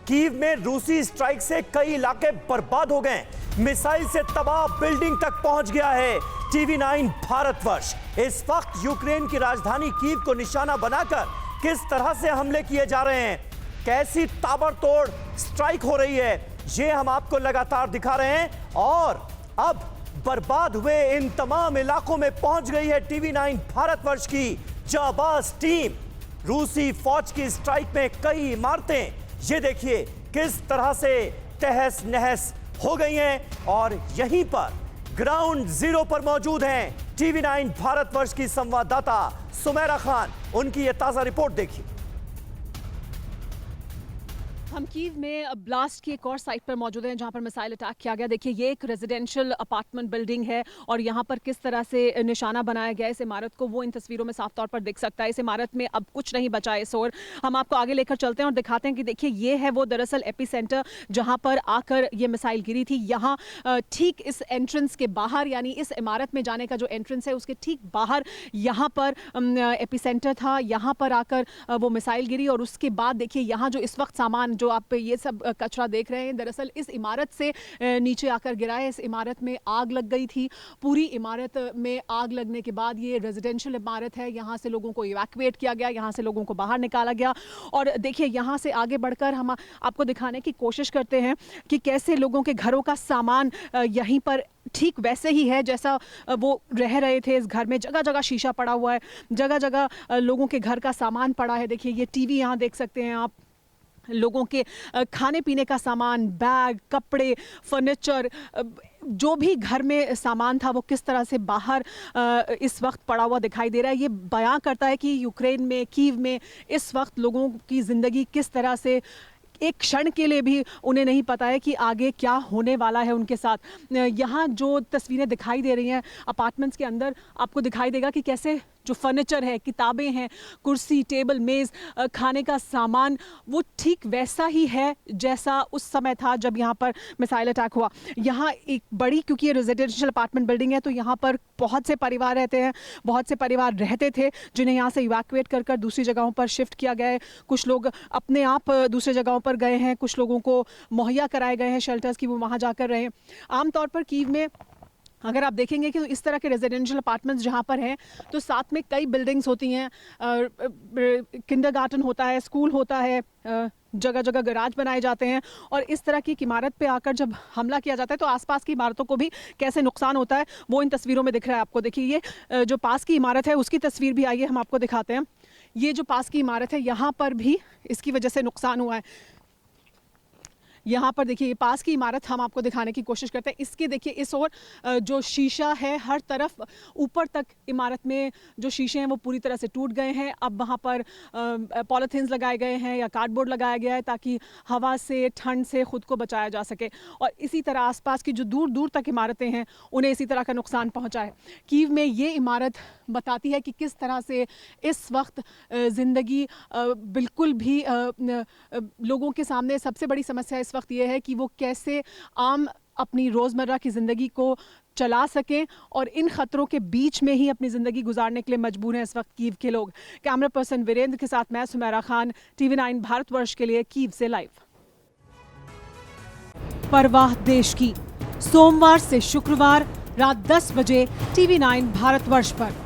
Kyiv में रूसी strike से कई इलाके बर्बाद हो गए। मिसाइल से तबाह बिल्डिंग तक पहुंच गया है टीवी9 भारतवर्ष। इस वक्त यूक्रेन की राजधानी कीव को निशाना बनाकर किस तरह से हमले किए जा रहे हैं, कैसी ताबड़तोड़ स्ट्राइक हो रही है, ये हम आपको लगातार दिखा रहे हैं। और अब बर्बाद हुए इन तमाम इलाकों में पहुंच गई है टीवी9 भारतवर्ष की जाबाज टीम। रूसी फौज की स्ट्राइक में कई इमारतें ये देखिए किस तरह से तहस नहस हो गई हैं। और यहीं पर ग्राउंड जीरो पर मौजूद हैं टीवी9 भारतवर्ष की संवाददाता सुमेरा खान। उनकी यह ताजा रिपोर्ट देखिए। हम कीव में ब्लास्ट की एक और साइट पर मौजूद हैं जहां पर मिसाइल अटैक किया गया। देखिए ये एक रेजिडेंशियल अपार्टमेंट बिल्डिंग है और यहां पर किस तरह से निशाना बनाया गया इस इमारत को, वो इन तस्वीरों में साफ तौर पर दिख सकता है। इस इमारत में अब कुछ नहीं बचा है इस ओर। हम आपको आगे लेकर चलते हैं और दिखाते हैं कि देखिए ये है वो दरअसल एपी सेंटर जहां पर आकर ये मिसाइल गिरी थी। यहाँ ठीक इस एंट्रेंस के बाहर, यानी इस इमारत में जाने का जो एंट्रेंस है उसके ठीक बाहर यहाँ पर एपी सेंटर था। यहाँ पर आकर वो मिसाइल गिरी और उसके बाद देखिए यहाँ जो इस वक्त सामान जो आप ये सब कचरा देख रहे हैं दरअसल इस इमारत से नीचे आकर गिरा है। इस इमारत में आग लग गई थी। पूरी इमारत में आग लगने के बाद ये रेजिडेंशियल इमारत है, यहाँ से लोगों को इवैक्यूएट किया गया, यहाँ से लोगों को बाहर निकाला गया। और देखिए यहाँ से आगे बढ़कर हम आपको दिखाने की कोशिश करते हैं कि कैसे लोगों के घरों का सामान यहीं पर ठीक वैसे ही है जैसा वो रह रहे थे इस घर में। जगह जगह शीशा पड़ा हुआ है, जगह जगह लोगों के घर का सामान पड़ा है। देखिए ये टीवी यहाँ देख सकते हैं आप, लोगों के खाने पीने का सामान, बैग, कपड़े, फर्नीचर, जो भी घर में सामान था वो किस तरह से बाहर इस वक्त पड़ा हुआ दिखाई दे रहा है। ये बयां करता है कि यूक्रेन में, कीव में इस वक्त लोगों की ज़िंदगी किस तरह से एक क्षण के लिए भी उन्हें नहीं पता है कि आगे क्या होने वाला है उनके साथ। यहाँ जो तस्वीरें दिखाई दे रही हैं अपार्टमेंट्स के अंदर, आपको दिखाई देगा कि कैसे जो फर्नीचर है, किताबें हैं, कुर्सी, टेबल, मेज़, खाने का सामान, वो ठीक वैसा ही है जैसा उस समय था जब यहाँ पर मिसाइल अटैक हुआ। यहाँ एक बड़ी, क्योंकि ये रेजिडेंशियल अपार्टमेंट बिल्डिंग है तो यहाँ पर बहुत से परिवार रहते हैं, बहुत से परिवार रहते थे जिन्हें यहाँ से इवैक्यूएट कर कर दूसरी जगहों पर शिफ्ट किया गया है। कुछ लोग अपने आप दूसरी जगहों पर गए हैं, कुछ लोगों को मुहैया कराए गए हैं शेल्टर्स की, वो वहाँ जाकर रहे। आमतौर पर कीव में अगर आप देखेंगे कि इस तरह के रेजिडेंशियल अपार्टमेंट्स जहाँ पर हैं तो साथ में कई बिल्डिंग्स होती हैं, किंडरगार्टन होता है, स्कूल होता है, जगह जगह गैराज बनाए जाते हैं। और इस तरह की एक इमारत पे आकर जब हमला किया जाता है तो आसपास की इमारतों को भी कैसे नुकसान होता है वो इन तस्वीरों में दिख रहा है आपको। देखिए ये जो पास की इमारत है उसकी तस्वीर भी आइए हम आपको दिखाते हैं। ये जो पास की इमारत है यहाँ पर भी इसकी वजह से नुकसान हुआ है। यहाँ पर देखिए ये पास की इमारत हम आपको दिखाने की कोशिश करते हैं। इसके देखिए इस ओर जो शीशा है हर तरफ ऊपर तक इमारत में जो शीशे हैं वो पूरी तरह से टूट गए हैं। अब वहाँ पर पॉलीथीन्स लगाए गए हैं या कार्डबोर्ड लगाया गया है ताकि हवा से, ठंड से खुद को बचाया जा सके। और इसी तरह आसपास की जो दूर दूर तक इमारतें हैं उन्हें इसी तरह का नुकसान पहुँचा है। कीव में ये इमारत बताती है कि किस तरह से इस वक्त ज़िंदगी बिल्कुल भी लोगों के सामने सबसे बड़ी समस्या इस वक्त ये है कि वो कैसे आम अपनी रोज़मर्रा की ज़िंदगी को चला सकें और इन ख़तरों के बीच में ही अपनी ज़िंदगी गुजारने के लिए मजबूर हैं इस वक्त कीव के लोग। कैमरा पर्सन वीरेंद्र के साथ मैं सुमेरा खान, टीवी9 भारतवर्ष के लिए कीव से लाइव। परवाह देश की, सोमवार से शुक्रवार रात 10 बजे टीवी9 भारतवर्ष पर।